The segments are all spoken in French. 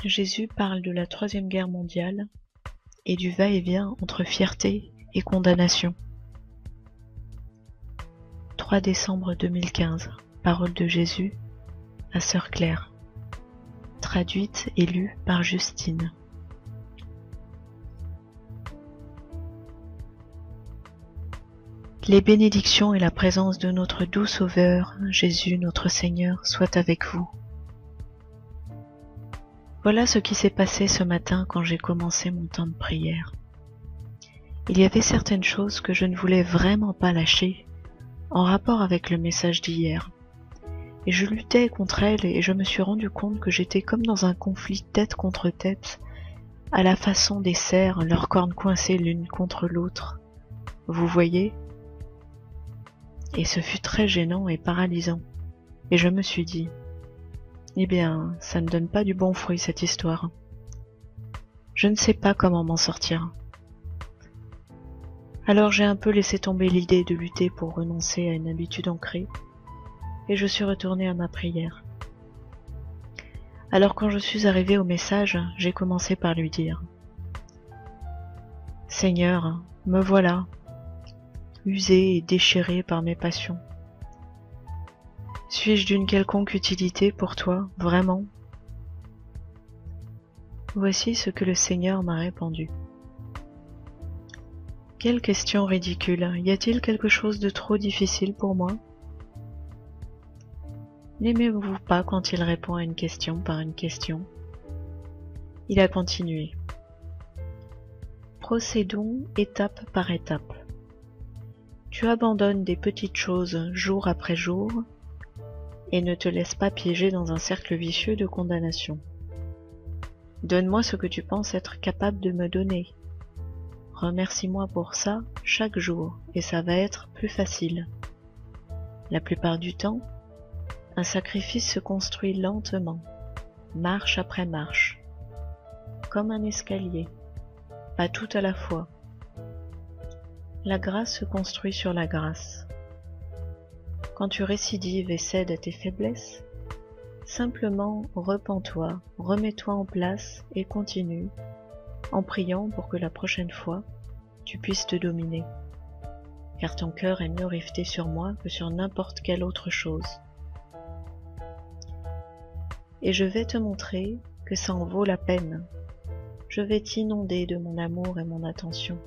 Jésus parle de la Troisième Guerre mondiale et du va-et-vient entre fierté et condamnation. 3 décembre 2015. Parole de Jésus à Sœur Claire. Traduite et lue par Justine. Les bénédictions et la présence de notre doux Sauveur, Jésus notre Seigneur, soient avec vous. Voilà ce qui s'est passé ce matin quand j'ai commencé mon temps de prière. Il y avait certaines choses que je ne voulais vraiment pas lâcher en rapport avec le message d'hier. Et je luttais contre elles et je me suis rendu compte que j'étais comme dans un conflit tête contre tête, à la façon des cerfs, leurs cornes coincées l'une contre l'autre. Vous voyez ? Et ce fut très gênant et paralysant. Et je me suis dit, eh bien, ça ne donne pas du bon fruit cette histoire. Je ne sais pas comment m'en sortir. Alors j'ai un peu laissé tomber l'idée de lutter pour renoncer à une habitude ancrée, et je suis retournée à ma prière. Alors quand je suis arrivée au message, j'ai commencé par lui dire « Seigneur, me voilà, usé et déchiré par mes passions. Suis-je d'une quelconque utilité pour toi, vraiment ?» Voici ce que le Seigneur m'a répondu. « Quelle question ridicule! Y a-t-il quelque chose de trop difficile pour moi ? N'aimez-vous pas quand il répond à une question par une question ?» Il a continué. « Procédons étape par étape. Tu abandonnes des petites choses jour après jour et ne te laisse pas piéger dans un cercle vicieux de condamnation. Donne-moi ce que tu penses être capable de me donner. Remercie-moi pour ça chaque jour et ça va être plus facile. La plupart du temps, un sacrifice se construit lentement, marche après marche, comme un escalier, pas tout à la fois. La grâce se construit sur la grâce. Quand tu récidives et cèdes à tes faiblesses, simplement repens-toi, remets-toi en place et continue, en priant pour que la prochaine fois, tu puisses te dominer. Car ton cœur est mieux riveté sur moi que sur n'importe quelle autre chose. Et je vais te montrer que ça en vaut la peine. Je vais t'inonder de mon amour et mon attention.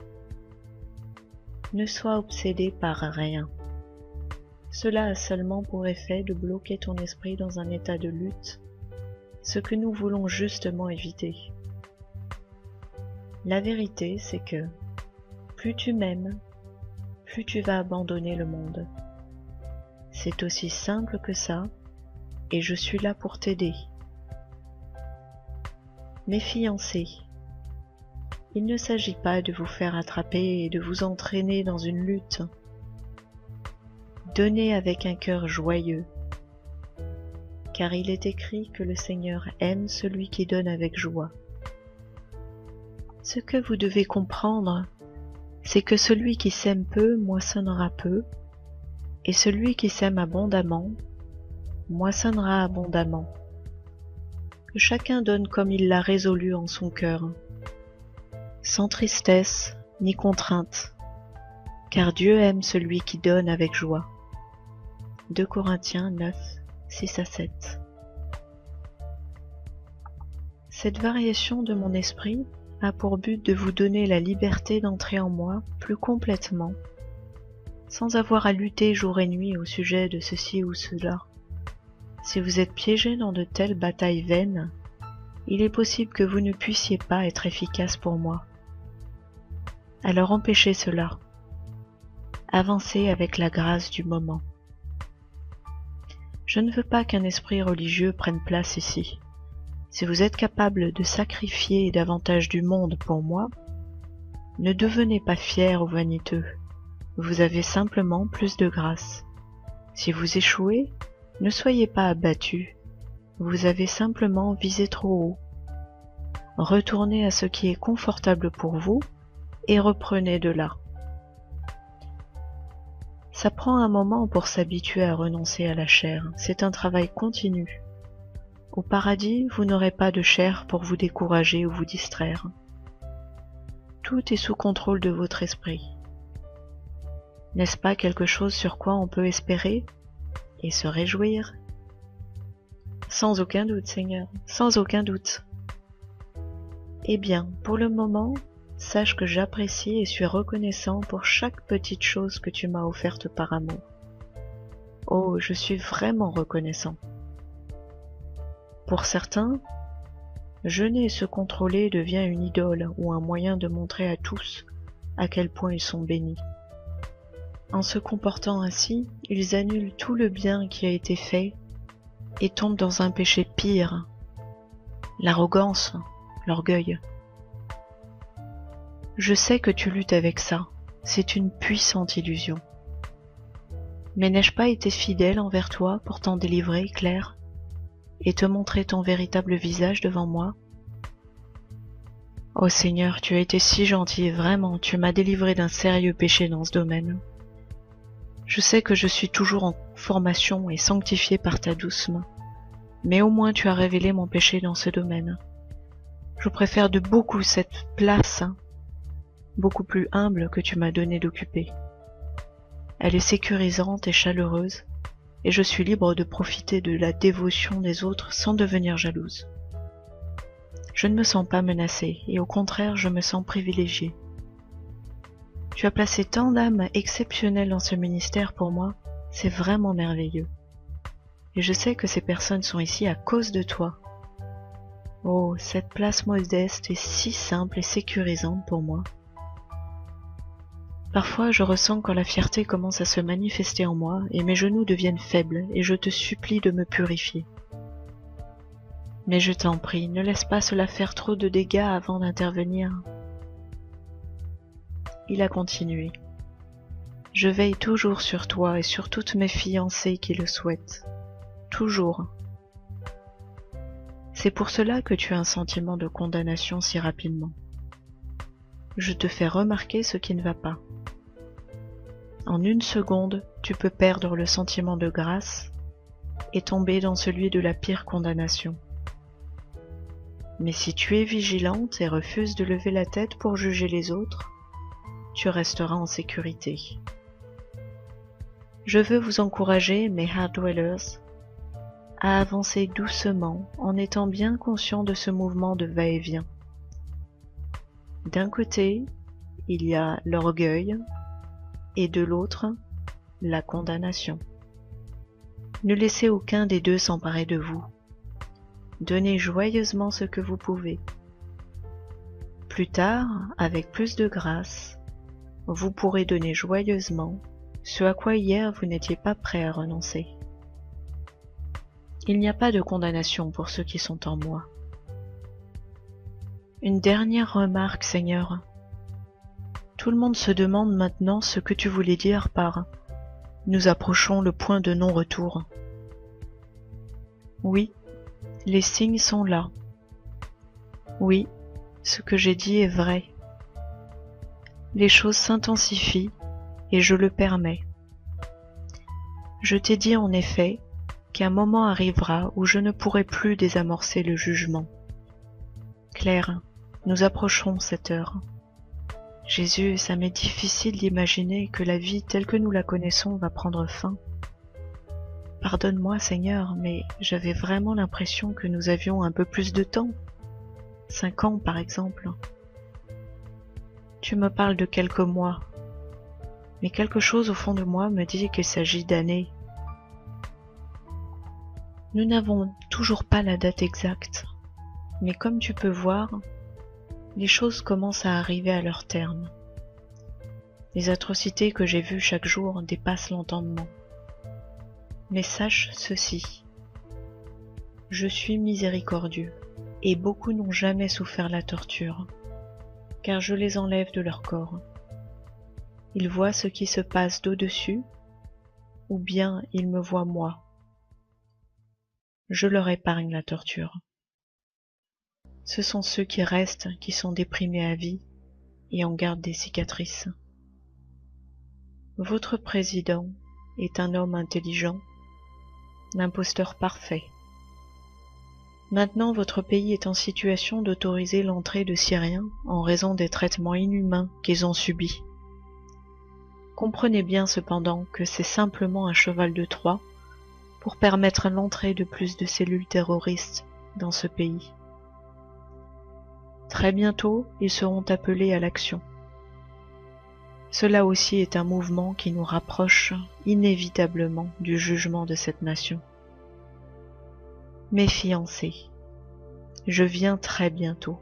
Ne sois obsédé par rien. Cela a seulement pour effet de bloquer ton esprit dans un état de lutte, ce que nous voulons justement éviter. La vérité, c'est que plus tu m'aimes, plus tu vas abandonner le monde. C'est aussi simple que ça, et je suis là pour t'aider. Mes fiancés, il ne s'agit pas de vous faire attraper et de vous entraîner dans une lutte. Donnez avec un cœur joyeux, car il est écrit que le Seigneur aime celui qui donne avec joie. Ce que vous devez comprendre, c'est que celui qui sème peu moissonnera peu, et celui qui sème abondamment moissonnera abondamment. Que chacun donne comme il l'a résolu en son cœur, sans tristesse ni contrainte, car Dieu aime celui qui donne avec joie. 2 Corinthiens 9, 6-7. Cette variation de mon esprit a pour but de vous donner la liberté d'entrer en moi plus complètement, sans avoir à lutter jour et nuit au sujet de ceci ou cela. Si vous êtes piégé dans de telles batailles vaines, il est possible que vous ne puissiez pas être efficace pour moi. Alors empêchez cela. Avancez avec la grâce du moment. Je ne veux pas qu'un esprit religieux prenne place ici. Si vous êtes capable de sacrifier davantage du monde pour moi, ne devenez pas fier ou vaniteux. Vous avez simplement plus de grâce. Si vous échouez, ne soyez pas abattus. Vous avez simplement visé trop haut. Retournez à ce qui est confortable pour vous et reprenez de là. Ça prend un moment pour s'habituer à renoncer à la chair. C'est un travail continu. Au paradis, vous n'aurez pas de chair pour vous décourager ou vous distraire. Tout est sous contrôle de votre esprit. N'est-ce pas quelque chose sur quoi on peut espérer et se réjouir? Sans aucun doute, Seigneur, sans aucun doute. Eh bien, pour le moment, sache que j'apprécie et suis reconnaissant pour chaque petite chose que tu m'as offerte par amour. Oh, je suis vraiment reconnaissant. Pour certains, jeûner et se contrôler devient une idole ou un moyen de montrer à tous à quel point ils sont bénis. En se comportant ainsi, ils annulent tout le bien qui a été fait et tombent dans un péché pire, l'arrogance, l'orgueil. Je sais que tu luttes avec ça, c'est une puissante illusion. Mais n'ai-je pas été fidèle envers toi pour t'en délivrer, Claire, et te montrer ton véritable visage devant moi? Oh Seigneur, tu as été si gentil, vraiment, tu m'as délivré d'un sérieux péché dans ce domaine. Je sais que je suis toujours en formation et sanctifié par ta douce main, mais au moins tu as révélé mon péché dans ce domaine. Je préfère de beaucoup cette place, beaucoup plus humble que tu m'as donné d'occuper. Elle est sécurisante et chaleureuse, et je suis libre de profiter de la dévotion des autres sans devenir jalouse. Je ne me sens pas menacée, et au contraire je me sens privilégiée. Tu as placé tant d'âmes exceptionnelles dans ce ministère pour moi, c'est vraiment merveilleux. Et je sais que ces personnes sont ici à cause de toi. Oh, cette place modeste est si simple et sécurisante pour moi. Parfois je ressens quand la fierté commence à se manifester en moi et mes genoux deviennent faibles et je te supplie de me purifier. Mais je t'en prie, ne laisse pas cela faire trop de dégâts avant d'intervenir. Il a continué. Je veille toujours sur toi et sur toutes mes fiancées qui le souhaitent. Toujours. C'est pour cela que tu as un sentiment de condamnation si rapidement. Je te fais remarquer ce qui ne va pas. En une seconde, tu peux perdre le sentiment de grâce et tomber dans celui de la pire condamnation. Mais si tu es vigilante et refuses de lever la tête pour juger les autres, tu resteras en sécurité. Je veux vous encourager, mes Heart Dwellers, à avancer doucement en étant bien conscient de ce mouvement de va-et-vient. D'un côté, il y a l'orgueil et de l'autre, la condamnation. Ne laissez aucun des deux s'emparer de vous. Donnez joyeusement ce que vous pouvez. Plus tard, avec plus de grâce, vous pourrez donner joyeusement ce à quoi hier vous n'étiez pas prêt à renoncer. Il n'y a pas de condamnation pour ceux qui sont en moi. Une dernière remarque, Seigneur. Tout le monde se demande maintenant ce que tu voulais dire par « nous approchons le point de non-retour ». Oui, les signes sont là. Oui, ce que j'ai dit est vrai. Les choses s'intensifient et je le permets. Je t'ai dit en effet qu'un moment arrivera où je ne pourrai plus désamorcer le jugement. Claire, nous approchons cette heure. Jésus, ça m'est difficile d'imaginer que la vie telle que nous la connaissons va prendre fin. Pardonne-moi, Seigneur, mais j'avais vraiment l'impression que nous avions un peu plus de temps. 5 ans, par exemple. Tu me parles de quelques mois, mais quelque chose au fond de moi me dit qu'il s'agit d'années. Nous n'avons toujours pas la date exacte, mais comme tu peux voir, les choses commencent à arriver à leur terme. Les atrocités que j'ai vues chaque jour dépassent l'entendement. Mais sache ceci, je suis miséricordieux, et beaucoup n'ont jamais souffert la torture, car je les enlève de leur corps. Ils voient ce qui se passe d'au-dessus, ou bien ils me voient moi. Je leur épargne la torture. Ce sont ceux qui restent qui sont déprimés à vie et en gardent des cicatrices. Votre président est un homme intelligent, l'imposteur parfait. Maintenant votre pays est en situation d'autoriser l'entrée de Syriens en raison des traitements inhumains qu'ils ont subis. Comprenez bien cependant que c'est simplement un cheval de Troie pour permettre l'entrée de plus de cellules terroristes dans ce pays. Très bientôt, ils seront appelés à l'action. Cela aussi est un mouvement qui nous rapproche inévitablement du jugement de cette nation. Mes fiancés, je viens très bientôt.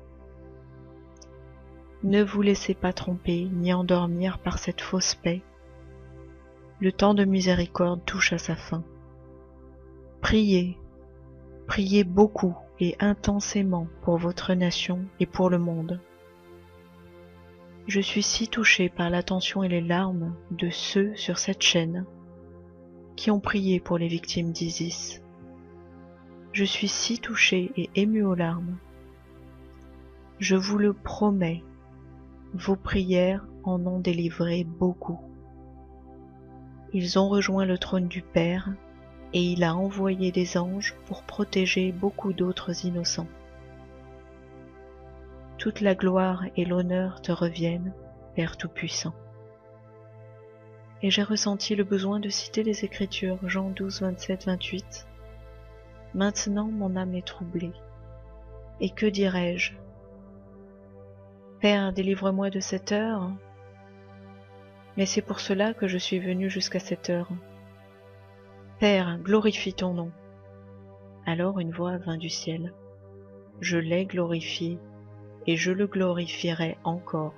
Ne vous laissez pas tromper ni endormir par cette fausse paix. Le temps de miséricorde touche à sa fin. Priez, priez beaucoup et intensément pour votre nation et pour le monde. Je suis si touché par l'attention et les larmes de ceux sur cette chaîne qui ont prié pour les victimes d'Isis. Je suis si touché et ému aux larmes. Je vous le promets, vos prières en ont délivré beaucoup. Ils ont rejoint le trône du Père et il a envoyé des anges pour protéger beaucoup d'autres innocents. Toute la gloire et l'honneur te reviennent, Père Tout-Puissant. Et j'ai ressenti le besoin de citer les Écritures, Jean 12, 27, 28. Maintenant mon âme est troublée. Et que dirais-je? Père, délivre-moi de cette heure. Mais c'est pour cela que je suis venu jusqu'à cette heure. Père, glorifie ton nom. Alors une voix vint du ciel. Je l'ai glorifié, et je le glorifierai encore.